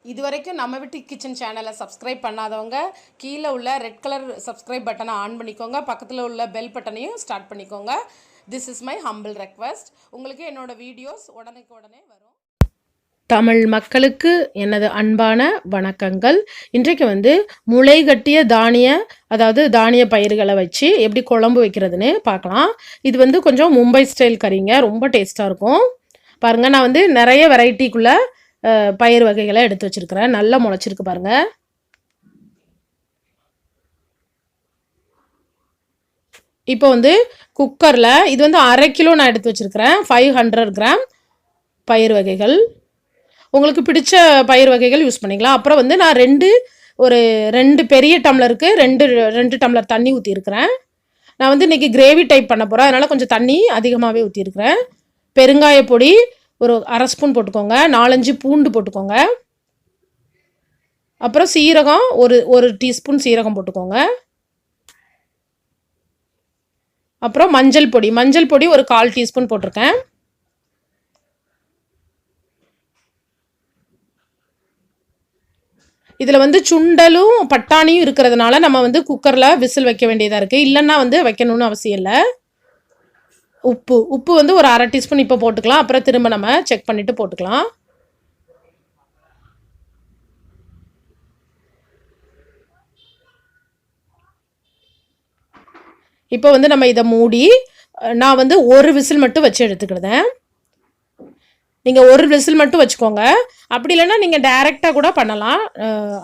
இதுவரைக்கும் நம்ம வீட்டு கிச்சன் சேனலை சப்ஸ்கிரைப் பண்ணாதவங்க கீழே உள்ள ரெட் கலர் சப்ஸ்கிரைப் பட்டனை ஆன் பண்ணிக்கோங்க. பக்கத்தில் உள்ள பெல் பட்டனையும் ஸ்டார்ட் பண்ணிக்கோங்க. This is my humble request. உங்களுக்கு என்னோட வீடியோஸ் உடனுக்கு உடனே வரும். தமிழ் மக்களுக்கு எனது அன்பான வணக்கங்கள். இன்றைக்கு முளை கட்டிய தானிய பயிர்களை வச்சு எப்படி குழம்பு வைக்கிறதுன்னு பார்க்கலாம். இது கொஞ்சம் மும்பை ஸ்டைல் கறிங்க, ரொம்ப டேஸ்ட்டாக இருக்கும். பாருங்கள், நான் நிறைய வெரைட்டிக்குள்ளே பயிர் வகைகளை எடுத்து வச்சுருக்கிறேன். நல்லா முளைச்சிருக்கு பாருங்கள். இப்போ குக்கரில் இது 1/2 கிலோ நான் எடுத்து வச்சுருக்கிறேன். 500 கிராம் பயிர் வகைகள். உங்களுக்கு பிடிச்ச பயிர் வகைகள் யூஸ் பண்ணிக்கலாம். அப்புறம் நான் ரெண்டு பெரிய டம்ளருக்கு ரெண்டு டம்ளர் தண்ணி ஊற்றிருக்கிறேன். நான் இன்றைக்கி கிரேவி டைப் பண்ண போகிறேன், அதனால் கொஞ்சம் தண்ணி அதிகமாகவே ஊற்றிருக்கிறேன். பெருங்காய பொடி ஒரு 1/2 ஸ்பூன் போட்டுக்கோங்க. 4-5 பூண்டு போட்டுக்கோங்க. அப்புறம் சீரகம் ஒரு டீஸ்பூன் சீரகம் போட்டுக்கோங்க. அப்புறம் மஞ்சள் பொடி ஒரு 1/4 டீஸ்பூன் போட்டிருக்கேன். இதில் சுண்டலும் பட்டாணியும் இருக்கிறதுனால நம்ம குக்கரில் விசில் வைக்க வேண்டியதாக இருக்குது. இல்லைன்னா வைக்கணும்னு அவசியம் இல்லை. உப்பு ஒரு 1/2 டீஸ்பூன் இப்போ போட்டுக்கலாம். அப்புறம் திரும்ப நம்ம செக் பண்ணிவிட்டு போட்டுக்கலாம். இப்போ நம்ம இதை மூடி நான் ஒரு விசில் மட்டும் வச்சு எடுத்துக்கிடுதேன். நீங்கள் ஒரு விசில் மட்டும் வச்சுக்கோங்க. அப்படி இல்லைன்னா நீங்கள் டைரெக்டாக கூட பண்ணலாம்,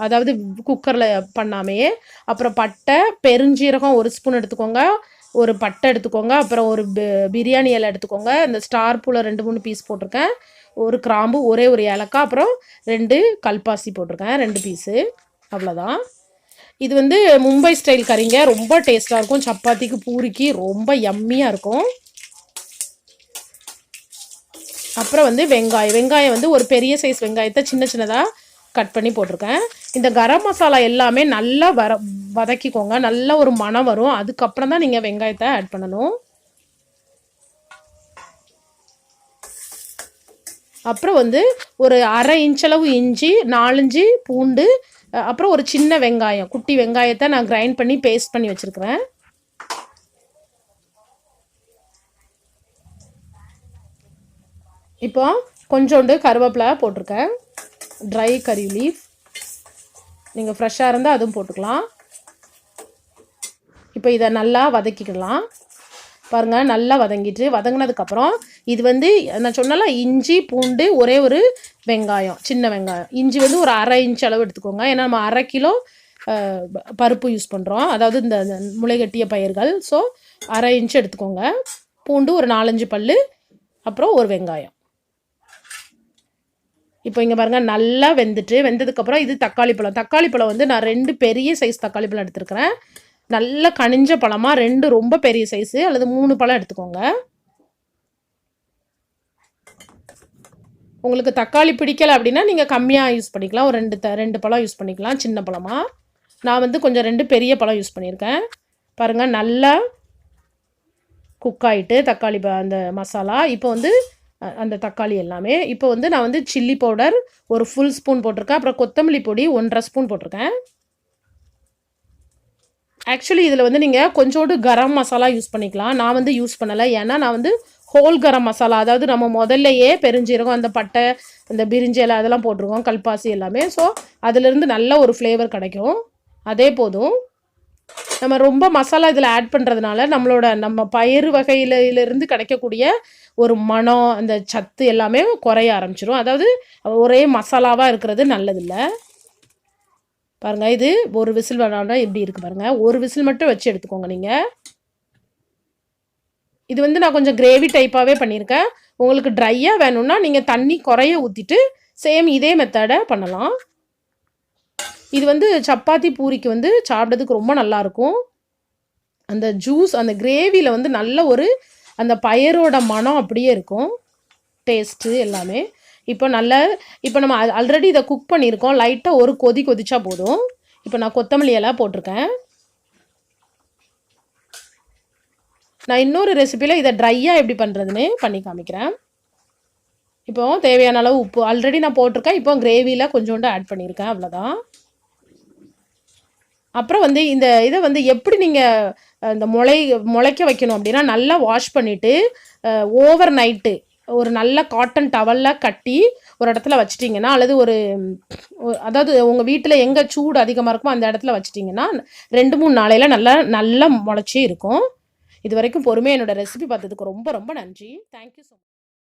அதாவது குக்கரில் பண்ணாமையே. அப்புறம் பட்டை, பெருஞ்சீரகம் 1 ஸ்பூன் எடுத்துக்கோங்க. ஒரு பட்டை எடுத்துக்கோங்க. அப்புறம் ஒரு பிரியாணி இலை எடுத்துக்கோங்க. இந்த ஸ்டார் பூவில் 2-3 பீஸ் போட்டிருக்கேன். ஒரு கிராம்பு, ஒரு ஏலக்காய், அப்புறம் 2 கல்பாசி போட்டிருக்கேன், 2 பீஸு. அவ்வளோதான். இது மும்பை ஸ்டைல் கறிங்க, ரொம்ப டேஸ்ட்டாக இருக்கும். சப்பாத்திக்கு, பூரிக்கு ரொம்ப யம்மியாக இருக்கும். அப்புறம் வெங்காயம் ஒரு பெரிய சைஸ் வெங்காயத்தை சின்னதாக கட் பண்ணி போட்டிருக்கேன். இந்த கரம் மசாலா எல்லாமே நல்லா வதக்கிக்கோங்க. நல்ல ஒரு மணம் வரும். அதுக்கப்புறம் தான் நீங்கள் வெங்காயத்தை ஆட் பண்ணணும். அப்புறம் ஒரு 1/2 இன்ச் அளவு இஞ்சி, 4-5 பூண்டு, அப்புறம் ஒரு சின்ன வெங்காயம், குட்டி வெங்காயத்தை நான் கிரைண்ட் பண்ணி பேஸ்ட் பண்ணி வச்சுருக்கிறேன். இப்போ கொஞ்சோண்டு கருவேப்பிலை போட்டிருக்கேன், ட்ரை கறி லீஃப். நீங்கள் ஃப்ரெஷ்ஷாக இருந்தால் அதுவும் போட்டுக்கலாம். இப்போ இதை நல்லா வதக்கிக்கலாம். பாருங்கள், நல்லா வதங்கினதுக்கப்புறம் இது நான் சொன்னால இஞ்சி, பூண்டு, ஒரு வெங்காயம், சின்ன வெங்காயம். இஞ்சி ஒரு 1/2 இன்ச் அளவு எடுத்துக்கோங்க. ஏன்னா நம்ம 1/2 கிலோ பருப்பு யூஸ் பண்ணுறோம், அதாவது இந்த முளைகட்டிய பயிர்கள். ஸோ 1/2 இன்ச் எடுத்துக்கோங்க. பூண்டு ஒரு 4-5 பல், அப்புறம் ஒரு வெங்காயம். இப்போ இங்கே பாருங்கள், நல்லா வெந்ததுக்கப்புறம் இது தக்காளி பழம் நான் 2 பெரிய சைஸ் தக்காளி பழம் எடுத்துருக்கிறேன். நல்ல கனிஞ்ச பழமாக 2 ரொம்ப பெரிய சைஸு அல்லது 3 பழம் எடுத்துக்கோங்க. உங்களுக்கு தக்காளி பிடிக்கலை அப்படின்னா நீங்கள் கம்மியாக யூஸ் பண்ணிக்கலாம். ஒரு 2 பழம் யூஸ் பண்ணிக்கலாம், சின்ன பழமாக. நான் கொஞ்சம் 2 பெரிய பழம் யூஸ் பண்ணியிருக்கேன். பாருங்கள், நல்லா குக் ஆகிட்டு தக்காளி அந்த மசாலா. இப்போ அந்த தக்காளி எல்லாமே இப்போ நான் சில்லி பவுடர் ஒரு ஃபுல் ஸ்பூன் போட்டிருக்கேன். அப்புறம் கொத்தமல்லி பொடி 1/2 ஸ்பூன் போட்டிருக்கேன். ஆக்சுவலி இதில் நீங்கள் கொஞ்சோண்டு கரம் மசாலா யூஸ் பண்ணிக்கலாம். நான் யூஸ் பண்ணலை, ஏன்னா நான் ஹோல் கரம் மசாலா, அதாவது நம்ம முதல்லையே பெருஞ்சீரகம், அந்த பட்டை, அந்த பிரிஞ்சி இலை அதெல்லாம் போட்டிருக்கோம், கல்பாசி எல்லாமே. ஸோ அதிலிருந்து நல்ல ஒரு ஃப்ளேவர் கிடைக்கும். அதே போதும். நம்ம ரொம்ப மசாலா இதில் ஆட் பண்ணுறதுனால நம்ம பயிர் வகையிலிருந்து கிடைக்கக்கூடிய ஒரு மனம், அந்த சத்து எல்லாமே குறைய ஆரம்பிச்சிடும். அதாவது ஒரே மசாலாவாக இருக்கிறது நல்லதில்லை. பாருங்கள், இது ஒரு விசில் வேணாம்னா எப்படி இருக்குது பாருங்கள். ஒரு விசில் மட்டும் வச்சு எடுத்துக்கோங்க நீங்கள். இது நான் கொஞ்சம் கிரேவி டைப்பாகவே பண்ணியிருக்கேன். உங்களுக்கு ட்ரையாக வேணும்னா நீங்கள் தண்ணி குறைய ஊற்றிட்டு சேம் இதே மெத்தடை பண்ணலாம். இது சப்பாத்தி, பூரிக்கு சாப்பிட்றதுக்கு ரொம்ப நல்லாயிருக்கும். அந்த ஜூஸ், அந்த கிரேவியில் நல்ல ஒரு அந்த பயிரோட மனம் அப்படியே இருக்கும், டேஸ்ட்டு எல்லாமே. இப்போ நம்ம ஆல்ரெடி இதை குக் பண்ணியிருக்கோம். லைட்டாக ஒரு கொதிச்சா போதும். இப்போ நான் கொத்தமல்லி இலை போட்டிருக்கேன். நான் இன்னொரு ரெசிபியில் இதை ட்ரையாக எப்படி பண்ணுறதுன்னு பண்ணி காமிக்கிறேன். இப்போ தேவையான அளவு உப்பு ஆல்ரெடி நான் போட்டிருக்கேன். இப்போ கிரேவியில் கொஞ்சோண்டு ஆட் பண்ணியிருக்கேன், அவ்வளோதான். அப்புறம் வந்து இந்த இதை வந்து எப்படி நீங்கள் இந்த முளைக்க வைக்கணும் அப்படின்னா, நல்லா வாஷ் பண்ணிவிட்டு ஓவர் நைட்டு ஒரு நல்ல காட்டன் டவலில் கட்டி ஒரு இடத்துல வச்சிட்டிங்கன்னா, அல்லது அதாவது உங்கள் வீட்டில் எங்கே சூடு அதிகமாக இருக்குமோ அந்த இடத்துல வச்சிட்டிங்கன்னா 2-3 நாளையில் நல்லா நல்லா முளைச்சி இருக்கும். இது வரைக்கும் பொறுமையாக என்னோடய ரெசிபி பார்த்ததுக்கு ரொம்ப ரொம்ப நன்றி. Thank you so much.